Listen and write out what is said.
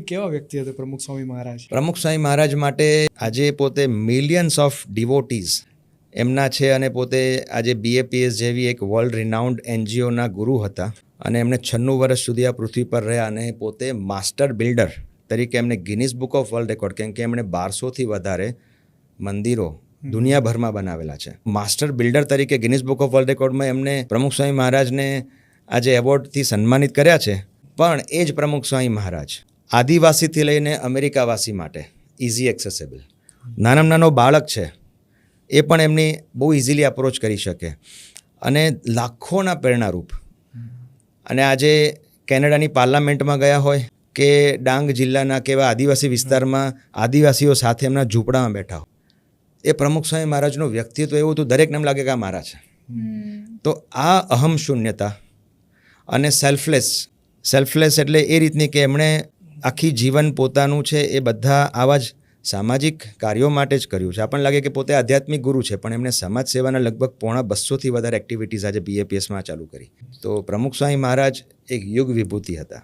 કેવા વ્યક્તિ હતા પ્રમુખ સ્વામી મહારાજ? પ્રમુખ સ્વામી મહારાજ માટે આજે પોતે મિલિયન્સ ઓફ ડિવોટીઝ એમના છે અને પોતે આજે BAPS જેવી એક વર્લ્ડ રિનાઉન્ડ NGOના ગુરુ હતા અને એમને 96 વર્ષ સુધી આ પૃથ્વી પર રહ્યા અને પોતે માસ્ટર બિલ્ડર તરીકે એમને Guinness book of world record, કેમ કે એમણે 1200થી વધારે મંદિરો દુનિયાભરમાં બનાવેલા છે. માસ્ટર બિલ્ડર તરીકે ગિનિસ બુક ઓફ વર્લ્ડ રેકોર્ડમાં એમને પ્રમુખ સ્વામી મહારાજને આજે એવોર્ડથી સન્માનિત કર્યા છે. પણ એ જ પ્રમુખ સ્વામી મહારાજ આદિવાસીથી લઈને અમેરિકાવાસી માટે ઇઝી એક્સેસેબલ, નાનામાં નાનો બાળક છે એ પણ એમની બહુ ઇઝીલી અપ્રોચ કરી શકે અને લાખોના પ્રેરણારૂપ. અને આજે કેનેડાની પાર્લામેન્ટમાં ગયા હોય કે ડાંગ જિલ્લાના કેવા આદિવાસી વિસ્તારમાં આદિવાસીઓ સાથે એમના ઝૂંપડામાં બેઠા હોય, એ પ્રમુખ સ્વામી મહારાજનું વ્યક્તિત્વ એવું હતું, દરેકને એમ લાગે કે આ મારા છે. તો આ અહમ શૂન્યતા અને સેલ્ફલેસ એટલે એ રીતની કે એમણે આખી જીવન પોતાનું છે એ બધા આવા જ સામાજિક કાર્યો માટે જ કર્યું છે. આપણને લાગે કે પોતે આધ્યાત્મિક ગુરુ છે, પણ એમણે સમાજ સેવાના લગભગ 250થી વધારે એક્ટિવિટીઝ આજે BAPSમાં ચાલુ કરી. તો પ્રમુખ સ્વામી મહારાજ એક યુગ વિભૂતિ હતા.